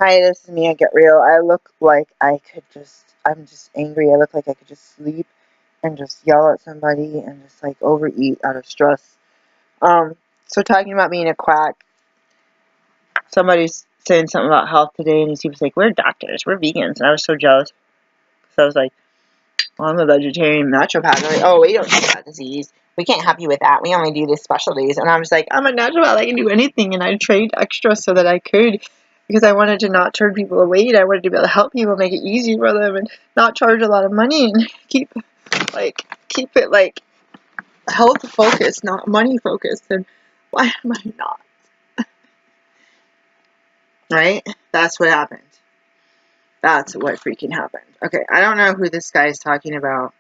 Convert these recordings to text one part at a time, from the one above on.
Hi, this is me. I Get Real. I look like I'm just angry. I look like I could just sleep and just yell at somebody and just like overeat out of stress. Um, so talking about being a quack, somebody's saying something about health today, and he was like, "We're doctors, we're vegans," and I was so jealous. So I was like, "Well, I'm a vegetarian naturopath." They're like, "Oh, we don't do that disease. We can't help you with that. We only do this specialties." And I was like, "I'm a naturopath. I can do anything," and I trained extra so that I could. Because I wanted to not turn people away, and I wanted to be able to help people, make it easy for them, and not charge a lot of money, and keep it like health focused, not money focused. And why am I not? Right? That's what happened. That's what freaking happened. Okay, I don't know who this guy is talking about.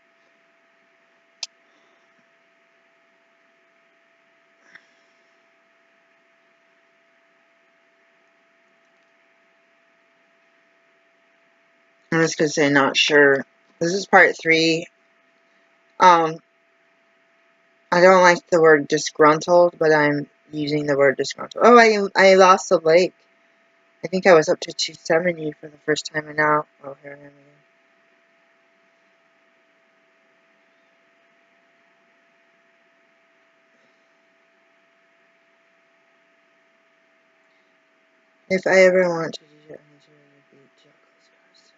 I'm just gonna say not sure. This is part 3. I don't like the word disgruntled, but I'm using the word disgruntled. Oh, I lost a leg. I think I was up to 270 for the first time, and now, oh, here I am again. If I ever want to do it, I need to really beat Jocko's cars.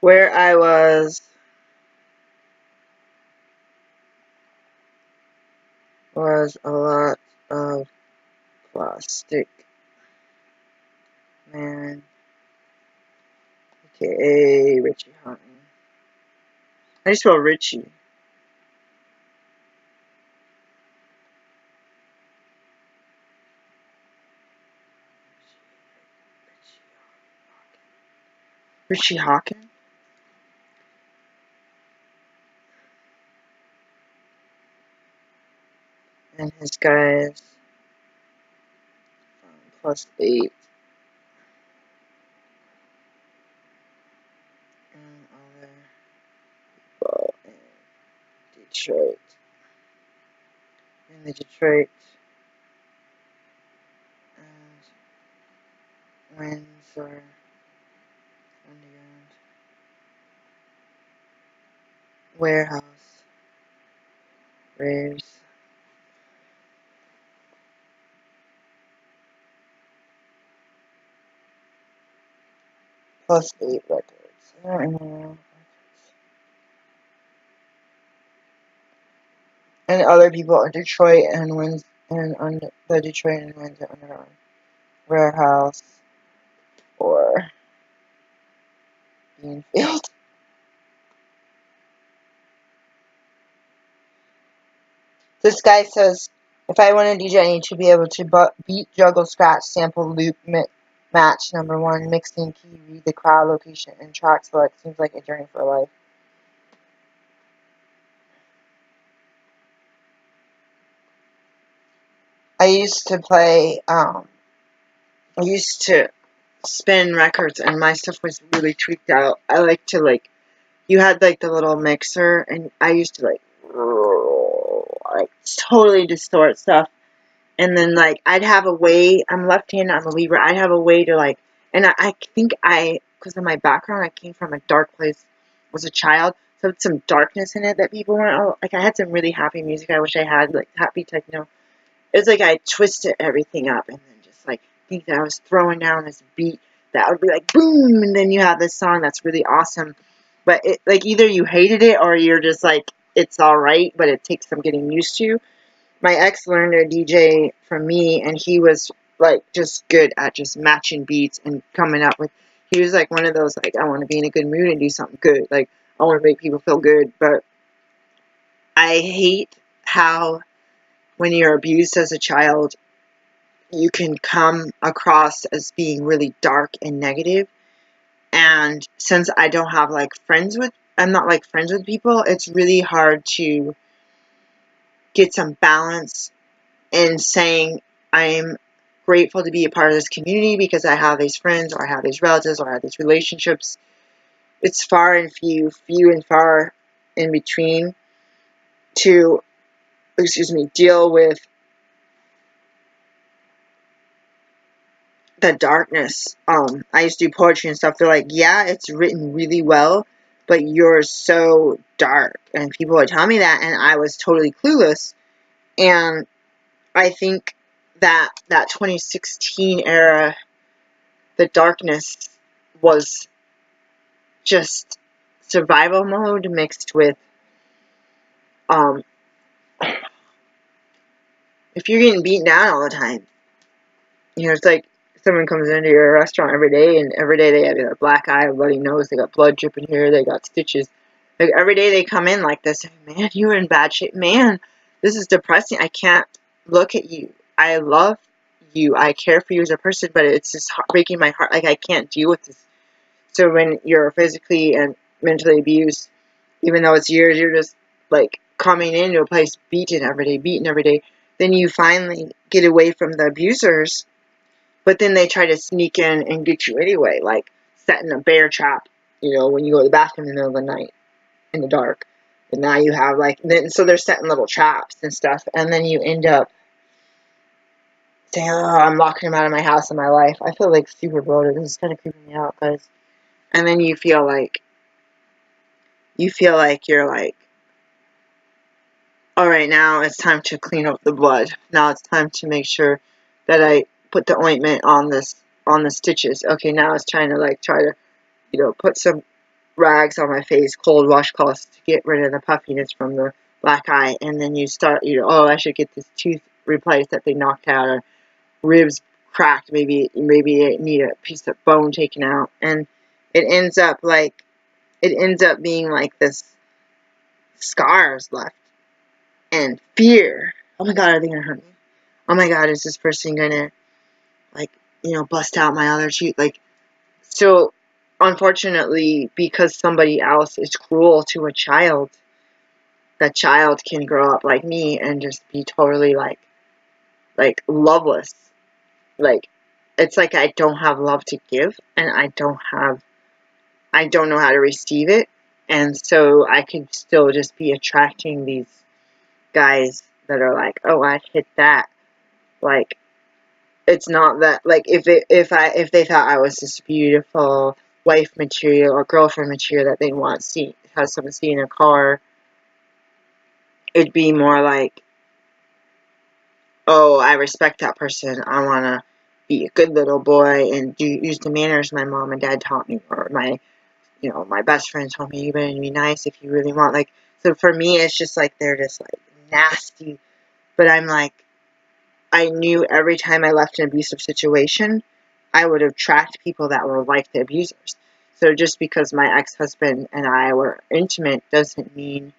Where I was a lot of plastic man, aka Richie Hunting. I just spell Richie. Richie Hawkins? And his guys +8 and other people in Detroit. In the Detroit and Windsor Underground Warehouse Raves. +8 records. I don't know. And other people in Detroit and the Detroit and Windsor Underground Warehouse or Beanfield. This guy says, if I want to DJ, I need to be able to beat, juggle, scratch, sample, loop, match, number 1, mixing, key, read the crowd, location, and track select. Seems like a journey for life. I used to play, I used to spin records, and my stuff was really tweaked out. I like to, like, you had, like, the little mixer, and I used to, like totally distort stuff. And then, like, I'd have a way, I'm left-handed, I'm a Libra, I'd have a way to, like, and I think because of my background, I came from a dark place as a child, so it's some darkness in it that people weren't, like, I had some really happy music I wish I had, like, happy techno. It's like I twisted everything up, and then just, like, think that I was throwing down this beat that would be like, boom, and then you have this song that's really awesome, but it, like, either you hated it, or you're just, like, it's alright, but it takes some getting used to. My ex learned to DJ from me, and he was, like, just good at just matching beats and coming up with, he was, like, one of those, like, I want to be in a good mood and do something good, like, I want to make people feel good, but I hate how, when you're abused as a child, you can come across as being really dark and negative, and since I don't have, like, friends with I'm not like friends with people, it's really hard to get some balance in saying I'm grateful to be a part of this community because I have these friends, or I have these relatives, or I have these relationships. It's far and few and far in between to, deal with the darkness. I used to do poetry and stuff. They're like, yeah, it's written really well, but you're so dark. And people would tell me that, and I was totally clueless. And I think that 2016 era, the darkness was just survival mode mixed with, if you're getting beaten down all the time, it's like someone comes into your restaurant every day, and every day they have a black eye, a bloody nose, they got blood dripping here, they got stitches. Like, every day they come in like this, man, you're in bad shape. Man, this is depressing. I can't look at you. I love you. I care for you as a person, but it's just breaking my heart. Like, I can't deal with this. So when you're physically and mentally abused, even though it's years, you're just, like, coming into a place beaten every day, then you finally get away from the abusers, but then they try to sneak in and get you anyway, like setting a bear trap, when you go to the bathroom in the middle of the night in the dark. And now you have, like, so they're setting little traps and stuff, and then you end up saying, oh, I'm locking them out of my house and my life. I feel like super bloated. This is kind of creeping me out, guys. And then you feel like you're like, all right, now it's time to clean up the blood. Now it's time to make sure that I put the ointment on the stitches. Okay, now it's trying to try to put some rags on my face, cold washcloths, to get rid of the puffiness from the black eye. And then you start, oh, I should get this tooth replaced that they knocked out, or ribs cracked. Maybe they need a piece of bone taken out, and it ends up being like this scars left. And fear. Oh my God, are they gonna hurt me? Oh my God, is this person gonna, bust out my other tooth? So, unfortunately, because somebody else is cruel to a child, that child can grow up like me and just be totally loveless. It's like I don't have love to give, and I don't know how to receive it, and so I can still just be attracting these guys that are like, oh, I'd hit that. It's not that, if they thought I was this beautiful wife material or girlfriend material that they want to have someone see in a car, it'd be more like, oh, I respect that person. I want to be a good little boy and use the manners my mom and dad taught me, or my best friend told me, you better be nice if you really want. So for me, it's just they're just nasty. But I'm I knew every time I left an abusive situation, I would attract people that were like the abusers. So just because my ex-husband and I were intimate doesn't mean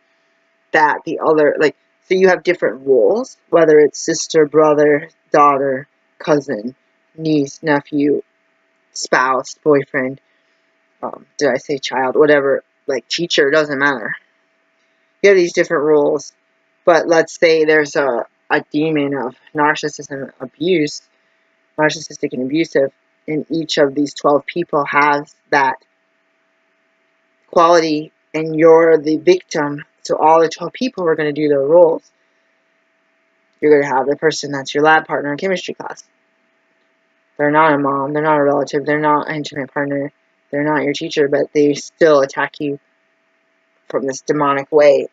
that the other, so you have different roles, whether it's sister, brother, daughter, cousin, niece, nephew, spouse, boyfriend, did I say child, whatever, teacher, doesn't matter. You have these different roles, but let's say there's a demon of narcissistic and abusive, and each of these 12 people has that quality, and you're the victim. So all the 12 people are going to do their roles. You're going to have the person that's your lab partner in chemistry class. They're not a mom, they're not a relative, they're not an intimate partner, they're not your teacher, but they still attack you from this demonic way.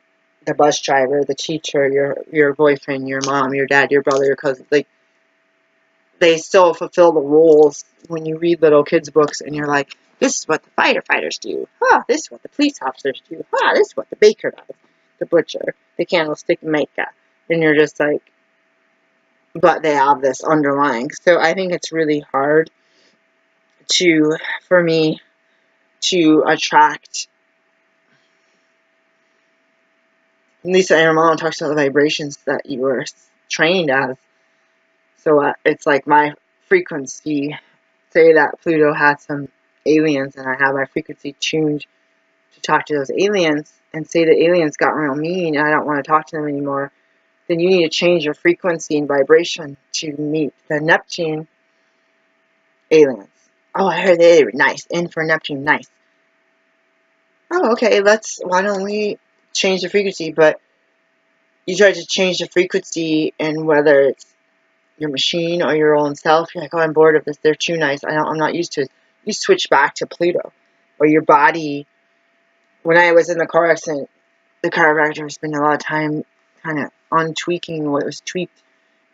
The bus driver, the teacher, your boyfriend, your mom, your dad, your brother, your cousin, they still fulfill the roles. When you read little kids' books and you're like, this is what the firefighters do. This is what the police officers do. This is what the baker does. The butcher, the candlestick maker. And you're just like, but they have this underlying. So I think it's really hard for me to attract. Lisa Aramon talks about the vibrations that you were trained as. So it's like my frequency, say that Pluto had some aliens and I have my frequency tuned to talk to those aliens and say the aliens got real mean and I don't want to talk to them anymore, then you need to change your frequency and vibration to meet the Neptune aliens. Oh, I heard they were nice. In for Neptune, nice. Oh, okay, why don't we change the frequency? But you try to change the frequency, and whether it's your machine or your own self, you're like, oh, I'm bored of this. They're too nice. I'm not used to it. You switch back to Pluto. Or your body. When I was in the car accident, the chiropractor was spending a lot of time kind of untweaking what was tweaked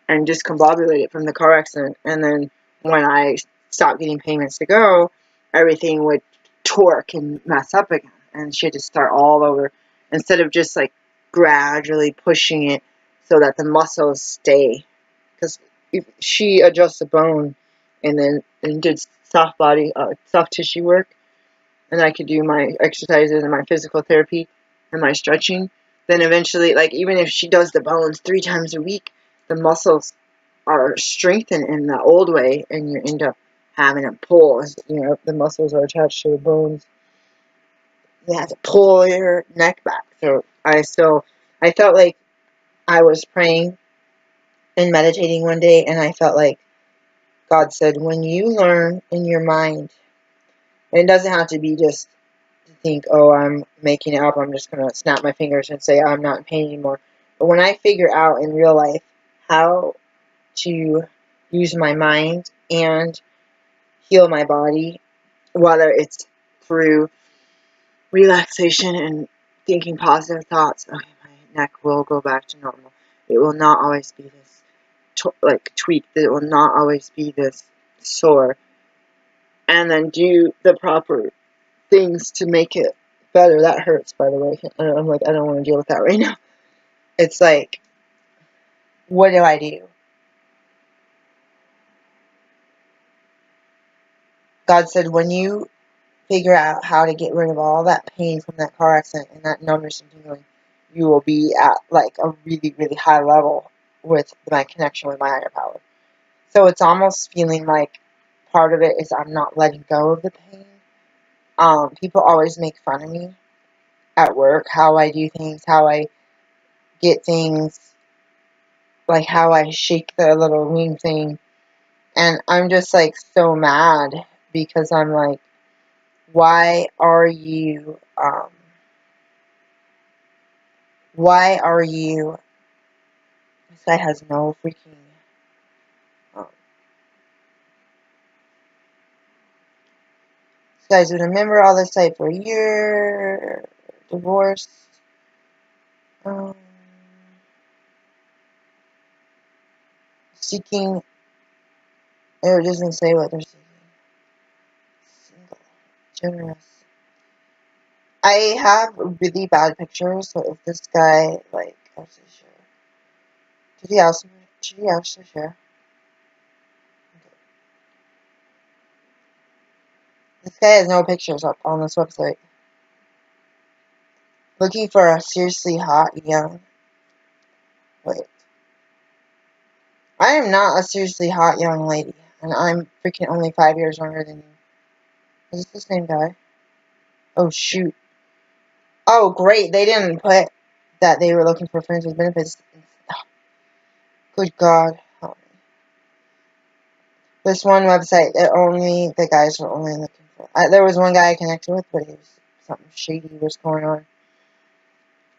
and discombobulated from the car accident. And then when I stopped getting payments to go, everything would torque and mess up again. And she had to start all over instead of just like gradually pushing it so that the muscles stay. Because she adjusts the bone and did soft tissue work, and I could do my exercises and my physical therapy and my stretching, then eventually, like, even if she does the bones 3 times a week, the muscles are strengthened in the old way, and you end up having to pull. The muscles are attached to the bones. You have to pull your neck back. So I felt like I was praying and meditating one day, and I felt like God said, when you learn in your mind, and it doesn't have to be just to think, oh, I'm making it up, I'm just going to snap my fingers and say I'm not in pain anymore. But when I figure out in real life how to use my mind and heal my body, whether it's through relaxation and thinking positive thoughts, okay, my neck will go back to normal. It will not always be this tweaked. It will not always be this sore. And then do the proper things to make it better. That hurts, by the way. I'm like, I don't want to deal with that right now. It's like, what do I do? God said, when you figure out how to get rid of all that pain from that car accident and that numbness and tingling, you will be at like a really, really high level with my connection with my higher power. So it's almost feeling like part of it is I'm not letting go of the pain. People always make fun of me at work, how I do things, how I get things, like how I shake the little wing thing. And I'm just like so mad because I'm like, why are you, this guy has no freaking, um, this guy's been a member of the site for a year, divorced, seeking, it doesn't say what they're seeking, single, generous. I have really bad pictures, so if this guy, like, I'm so sure. Did he actually share? Okay. This guy has no pictures up on this website. Looking for a seriously hot young. Wait. I am not a seriously hot young lady, and I'm freaking only 5 years younger than you. Is this the same guy? Oh, shoot. Oh, great. They didn't put that they were looking for friends with benefits. Good God. Help me. This one website, the guys were only looking for. There was one guy I connected with, but something shady was going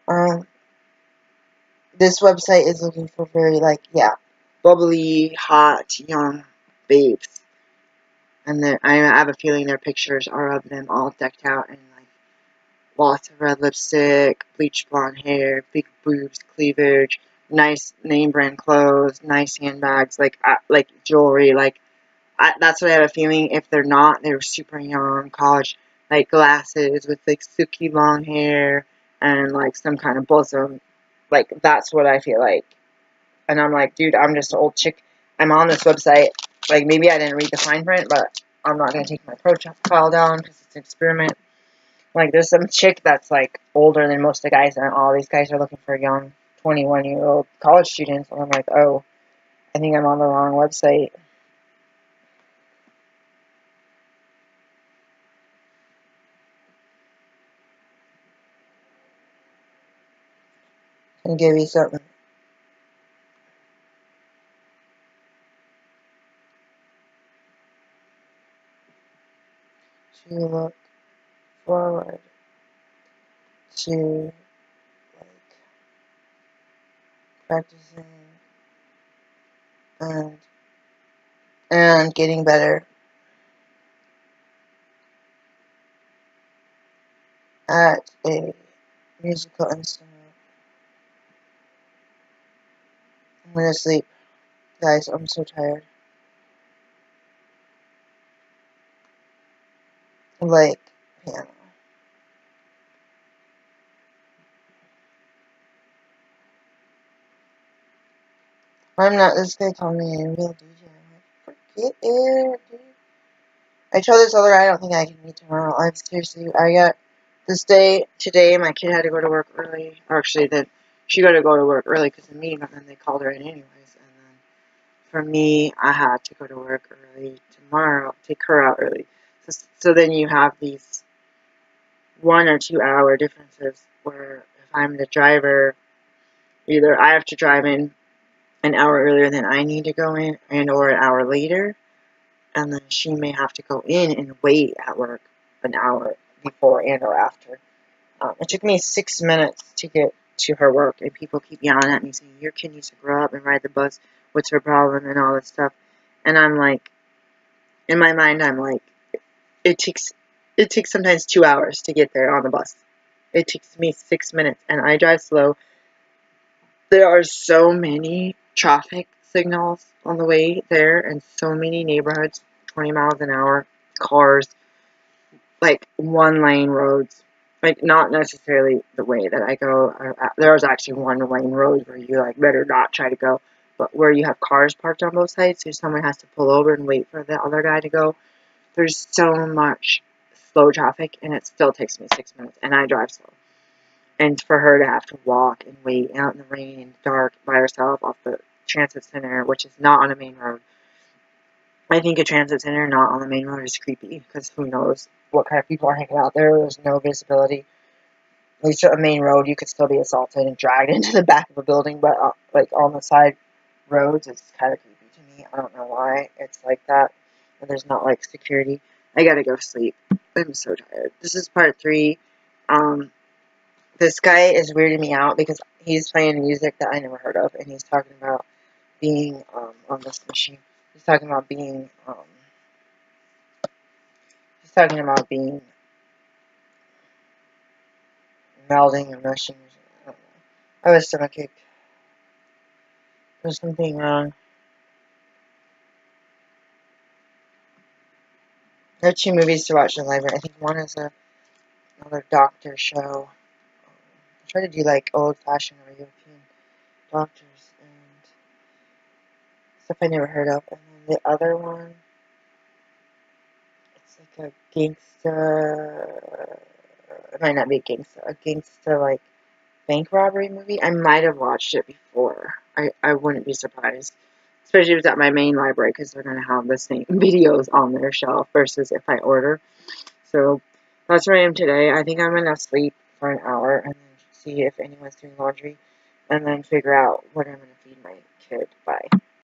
on. This website is looking for very, bubbly, hot, young babes. And I have a feeling their pictures are of them all decked out in, lots of red lipstick, bleached blonde hair, big boobs, cleavage, nice name brand clothes, nice handbags, jewelry, that's what I have a feeling. If they're not, they're super young, college, glasses with, silky long hair and, some kind of bosom. That's what I feel like. And I'm like, dude, I'm just an old chick. I'm on this website. Maybe I didn't read the fine print, but I'm not going to take my profile down because it's an experiment. There's some chick that's, older than most of the guys, and all these guys are looking for young 21-year-old college students. And I'm like, oh, I think I'm on the wrong website. and give you something to look forward to, like, practicing and getting better at a musical instrument. I'm gonna sleep, guys. I'm so tired. Like piano. I'm not. This guy called me a real DJ. I'm like, forget it, dude. I told this other guy I don't think I can meet tomorrow. I'm seriously. I got this day today. My kid had to go to work early. Or actually, that she got to go to work early because of me. But then they called her in anyways. And then for me, I had to go to work early tomorrow. Take her out early. So then you have these 1 or 2 hour differences where if I'm the driver, either I have to drive in an hour earlier than I need to go in, and or an hour later, and then she may have to go in and wait at work an hour before and or after. It took me 6 minutes to get to her work, and people keep yelling at me saying, your kid needs to grow up and ride the bus, what's her problem, and all this stuff. And I'm like, in my mind, I'm like, it takes sometimes 2 hours to get there on the bus. It takes me 6 minutes, and I drive slow. There are so many traffic signals on the way there, and so many neighborhoods, 20 miles an hour, cars, like 1 lane roads. Like, not necessarily the way that I go. There's actually 1 lane road where you, like, better not try to go. But where you have cars parked on both sides, so someone has to pull over and wait for the other guy to go. There's so much slow traffic, and it still takes me 6 minutes, and I drive slow. And for her to have to walk and wait out in the rain and dark by herself off the transit center, which is not on a main road. I think a transit center not on the main road is creepy, because who knows what kind of people are hanging out there. There's no visibility. At least a main road, you could still be assaulted and dragged into the back of a building, but like on the side roads, it's kind of creepy to me. I don't know why it's like that. And there's not like security. I gotta go sleep. I'm so tired. This is part 3. This guy is weirding me out because he's playing music that I never heard of, and he's talking about being on this machine. He's talking about being melding or meshing. I don't know. I have a stomachache. There's something wrong. There are 2 movies to watch in the library. I think one is another doctor show. I try to do like old-fashioned or European doctors and stuff I never heard of. And then the other one, it's like a gangster. It might not be a gangster like bank robbery movie. I might have watched it before. I wouldn't be surprised. Especially if it's at my main library, because they're going to have the same videos on their shelf versus if I order. So that's where I am today. I think I'm going to sleep for an hour and then see if anyone's doing laundry, and then figure out what I'm going to feed my kid. Bye.